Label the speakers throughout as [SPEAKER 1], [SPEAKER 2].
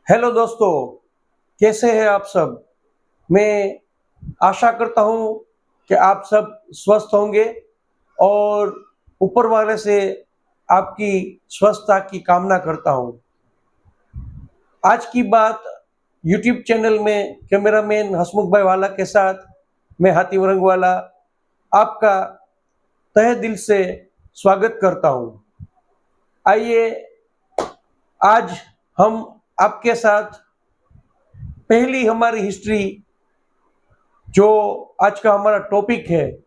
[SPEAKER 1] Hello दोस्तों, कैसे हैं आप सब। मैं आशा करता हूं कि आप सब स्वस्थ होंगे और ऊपर वाले से आपकी स्वस्थता की कामना करता हूं। आज की बात यूट्यूब चैनल में कैमरामैन हसमुख भाई वाला के साथ मैं हाथी रंग वाला आपका तहे दिल से स्वागत करता हूं। आइए आज हम आपके साथ पहली हमारी हिस्ट्री जो आज का हमारा टॉपिक है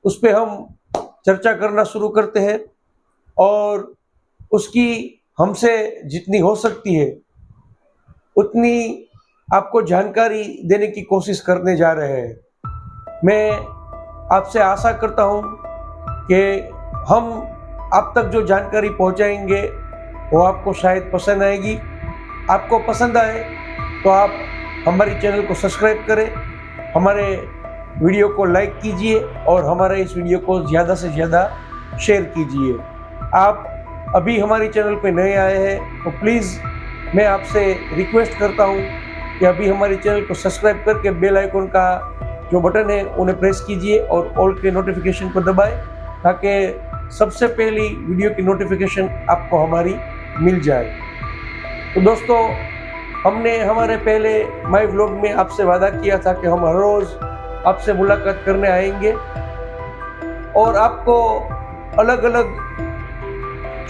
[SPEAKER 1] उस पे हम चर्चा करना शुरू करते हैं और उसकी हमसे जितनी हो सकती है उतनी आपको जानकारी देने की कोशिश करने जा रहे हैं। मैं आपसे आशा करता हूं कि हम आप तक जो जानकारी पहुंचाएंगे वो आपको शायद पसंद आएगी। आपको पसंद आए तो आप हमारे चैनल को सब्सक्राइब करें, हमारे वीडियो को लाइक कीजिए और हमारे इस वीडियो को ज़्यादा से ज़्यादा शेयर कीजिए। आप अभी हमारे चैनल पे नए आए हैं तो प्लीज़ मैं आपसे रिक्वेस्ट करता हूं कि अभी हमारे चैनल को सब्सक्राइब करके बेल आइकन का जो बटन है उन्हें प्रेस कीजिए और ऑल के नोटिफिकेशन को दबाएं ताकि सबसे पहली वीडियो की नोटिफिकेशन आपको हमारी मिल जाए। तो दोस्तों, हमने हमारे पहले माई व्लॉग में आपसे वादा किया था कि हम हर रोज़ आपसे मुलाकात करने आएंगे और आपको अलग अलग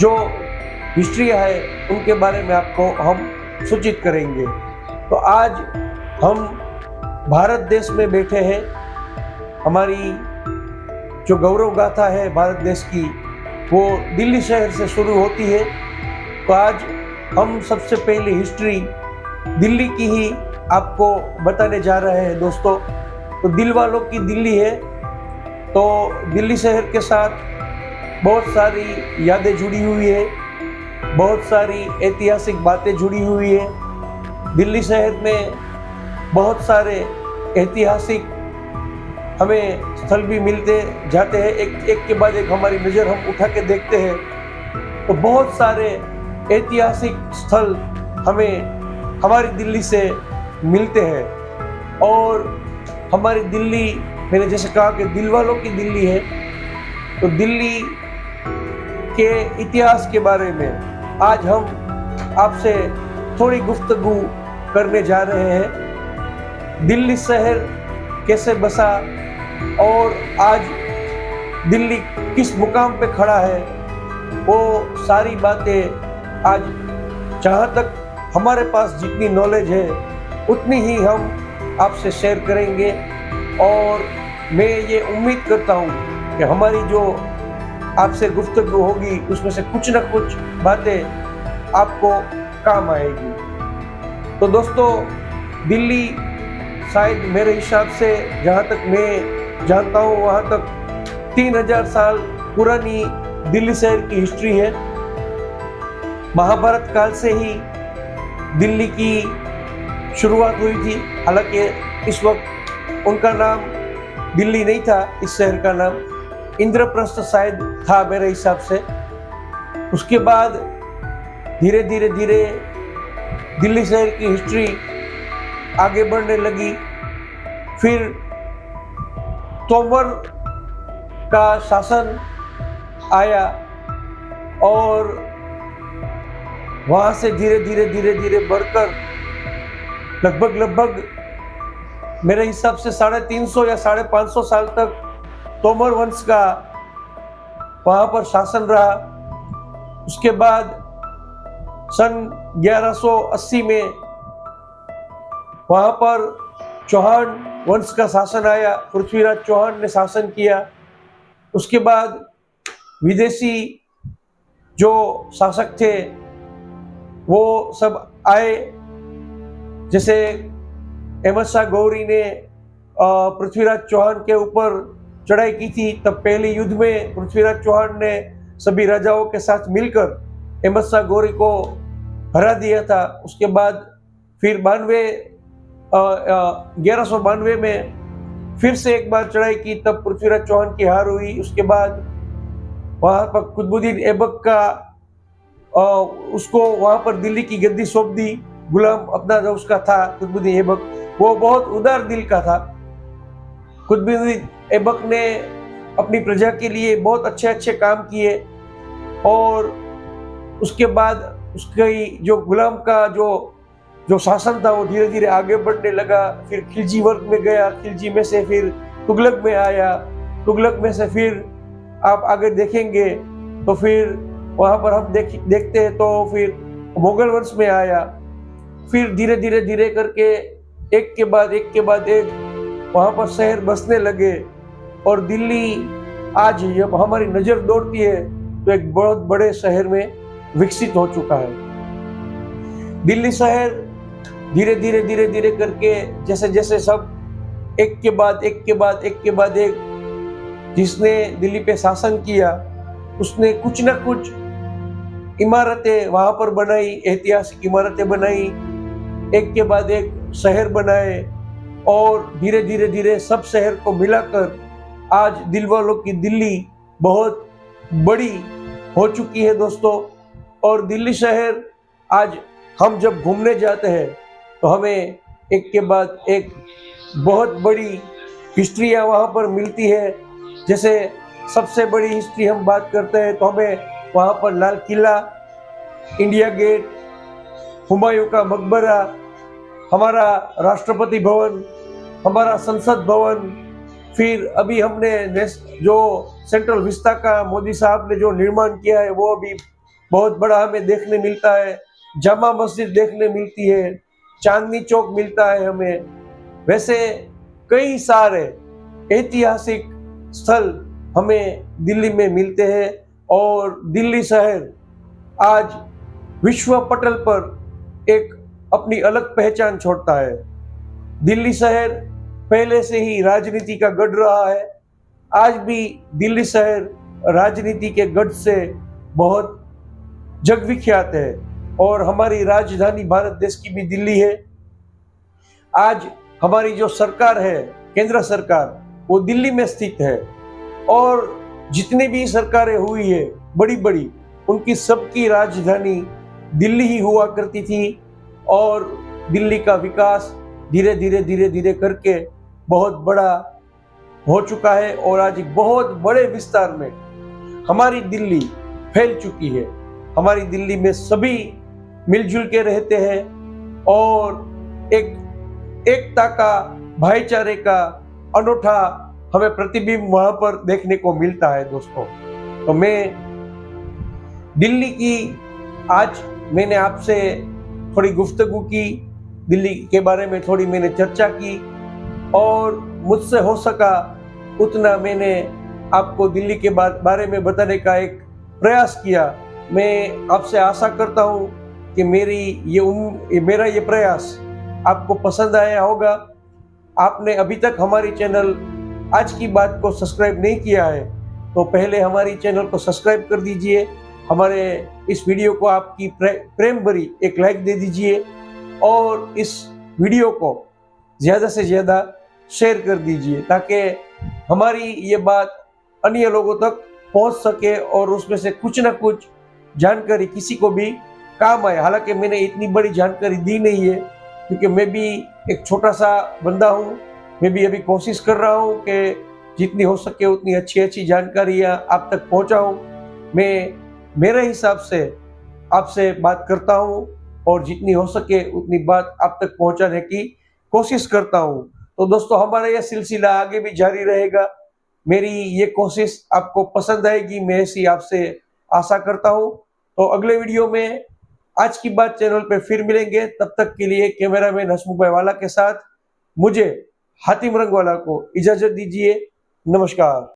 [SPEAKER 1] जो हिस्ट्री है उनके बारे में आपको हम सूचित करेंगे। तो आज हम भारत देश में बैठे हैं। हमारी जो गौरव गाथा है भारत देश की वो दिल्ली शहर से शुरू होती है। तो आज हम सबसे पहली हिस्ट्री दिल्ली की ही आपको बताने जा रहे हैं दोस्तों। तो दिल वालों की दिल्ली है, तो दिल्ली शहर के साथ बहुत सारी यादें जुड़ी हुई है, बहुत सारी ऐतिहासिक बातें जुड़ी हुई है। दिल्ली शहर में बहुत सारे ऐतिहासिक हमें स्थल भी मिलते जाते हैं। एक के बाद एक हमारी नज़र हम उठा के देखते हैं तो बहुत सारे ऐतिहासिक स्थल हमें हमारी दिल्ली से मिलते हैं। और हमारी दिल्ली, मैंने जैसे कहा कि दिल वालों की दिल्ली है, तो दिल्ली के इतिहास के बारे में आज हम आपसे थोड़ी गुफ्तगू करने जा रहे हैं। दिल्ली शहर कैसे बसा और आज दिल्ली किस मुकाम पे खड़ा है, वो सारी बातें आज जहाँ तक हमारे पास जितनी नॉलेज है उतनी ही हम आपसे शेयर करेंगे। और मैं ये उम्मीद करता हूँ कि हमारी जो आपसे गुफ्तगू होगी उसमें से कुछ ना कुछ बातें आपको काम आएगी। तो दोस्तों, दिल्ली शायद मेरे हिसाब से जहाँ तक मैं जानता हूँ वहाँ तक 3000 साल पुरानी दिल्ली शहर की हिस्ट्री है। महाभारत काल से ही दिल्ली की शुरुआत हुई थी। हालांकि इस वक्त उनका नाम दिल्ली नहीं था, इस शहर का नाम इंद्रप्रस्थ शायद था मेरे हिसाब से। उसके बाद धीरे धीरे दिल्ली शहर की हिस्ट्री आगे बढ़ने लगी। फिर तोमर का शासन आया और वहाँ से धीरे धीरे बढ़कर लगभग मेरे हिसाब से 350 या 550 साल तक तोमर वंश का वहाँ पर शासन रहा। उसके बाद सन 1180 में वहाँ पर चौहान वंश का शासन आया, पृथ्वीराज चौहान ने शासन किया। उसके बाद विदेशी जो शासक थे वो सब आए, जैसे अहमद शाह गौरी ने पृथ्वीराज चौहान के ऊपर चढ़ाई की थी। तब पहले युद्ध में पृथ्वीराज चौहान ने सभी राजाओं के साथ मिलकर अहमद शाह गौरी को हरा दिया था। उसके बाद फिर 1192 में फिर से एक बार चढ़ाई की, तब पृथ्वीराज चौहान की हार हुई। उसके बाद वहाँ पर कुतुबुद्दीन ऐबक का उसको वहाँ पर दिल्ली की गद्दी सौंप दी गुलाम अपना जो उसका था कुतुबुद्दीन ऐबक, वो बहुत उदार दिल का था। कुतुबुद्दीन ऐबक ने अपनी प्रजा के लिए बहुत अच्छे अच्छे काम किए और उसके बाद उसकी जो गुलाम का जो जो शासन था वो धीरे धीरे आगे बढ़ने लगा। फिर खिलजी वर्ग में गया, खिलजी में से फिर तुगलक में आया, तुगलक में से फिर आप आगे देखेंगे तो फिर वहाँ पर हम देखते हैं तो फिर मुगल वंश में आया। फिर धीरे धीरे धीरे करके एक के बाद एक वहाँ पर शहर बसने लगे और दिल्ली आज जब हमारी नज़र दौड़ती है तो एक बहुत बड़े शहर में विकसित हो चुका है। दिल्ली शहर धीरे धीरे करके जैसे जैसे सब एक के बाद एक जिसने दिल्ली पे शासन किया उसने कुछ ना कुछ इमारतें वहां पर बनाई, ऐतिहासिक इमारतें बनाई, एक के बाद एक शहर बनाए और धीरे धीरे सब शहर को मिलाकर आज दिल वालों की दिल्ली बहुत बड़ी हो चुकी है दोस्तों। और दिल्ली शहर आज हम जब घूमने जाते हैं तो हमें एक के बाद एक बहुत बड़ी हिस्ट्रियाँ वहाँ पर मिलती है। जैसे सबसे बड़ी हिस्ट्री हम बात करते हैं तो हमें वहाँ पर लाल किला, इंडिया गेट, हुमायूं का मकबरा, हमारा राष्ट्रपति भवन, हमारा संसद भवन, फिर अभी हमने जो सेंट्रल विस्ता का मोदी साहब ने जो निर्माण किया है वो अभी बहुत बड़ा हमें देखने मिलता है। जामा मस्जिद देखने मिलती है, चांदनी चौक मिलता है हमें। वैसे कई सारे ऐतिहासिक स्थल हमें दिल्ली में मिलते हैं और दिल्ली शहर आज विश्व पटल पर एक अपनी अलग पहचान छोड़ता है। दिल्ली शहर पहले से ही राजनीति का गढ़ रहा है। आज भी दिल्ली शहर राजनीति के गढ़ से बहुत जगविख्यात है और हमारी राजधानी भारत देश की भी दिल्ली है। आज हमारी जो सरकार है, केंद्र सरकार, वो दिल्ली में स्थित है और जितनी भी सरकारें हुई है बड़ी बड़ी, उनकी सबकी राजधानी दिल्ली ही हुआ करती थी और दिल्ली का विकास धीरे धीरे करके बहुत बड़ा हो चुका है और आज एक बहुत बड़े विस्तार में हमारी दिल्ली फैल चुकी है। हमारी दिल्ली में सभी मिलजुल के रहते हैं और एक एकता का, भाईचारे का अनूठा हमें प्रतिबिंब वहां पर देखने को मिलता है दोस्तों। तो मैं दिल्ली की आज मैंने आपसे थोड़ी गुफ्तगू की, दिल्ली के बारे में थोड़ी मैंने चर्चा की और मुझसे हो सका उतना मैंने आपको दिल्ली के बारे में बताने का एक प्रयास किया। मैं आपसे आशा करता हूँ कि मेरा ये प्रयास आपको पसंद आया होगा। आपने अभी तक हमारी चैनल आज की बात को सब्सक्राइब नहीं किया है तो पहले हमारी चैनल को सब्सक्राइब कर दीजिए। हमारे इस वीडियो को आपकी प्रेम भरी एक लाइक दे दीजिए और इस वीडियो को ज़्यादा से ज़्यादा शेयर कर दीजिए ताकि हमारी ये बात अन्य लोगों तक पहुंच सके और उसमें से कुछ ना कुछ जानकारी किसी को भी काम आए। हालांकि मैंने इतनी बड़ी जानकारी दी नहीं है क्योंकि मैं भी एक छोटा सा बंदा हूँ। मैं भी अभी कोशिश कर रहा हूँ कि जितनी हो सके उतनी अच्छी जानकारियाँ आप तक पहुँचाऊँ। मैं मेरे हिसाब से आपसे बात करता हूँ और जितनी हो सके उतनी बात आप तक पहुँचाने की कोशिश करता हूँ। तो दोस्तों हमारा यह सिलसिला आगे भी जारी रहेगा। मेरी ये कोशिश आपको पसंद आएगी, मैं ऐसी आपसे आशा करता हूँ। तो अगले वीडियो में आज की बात चैनल पे फिर मिलेंगे। तब तक के लिए कैमरामैन हसमुख भाई वाला के साथ मुझे हातिम रंगवाला को इजाजत दीजिए। नमस्कार।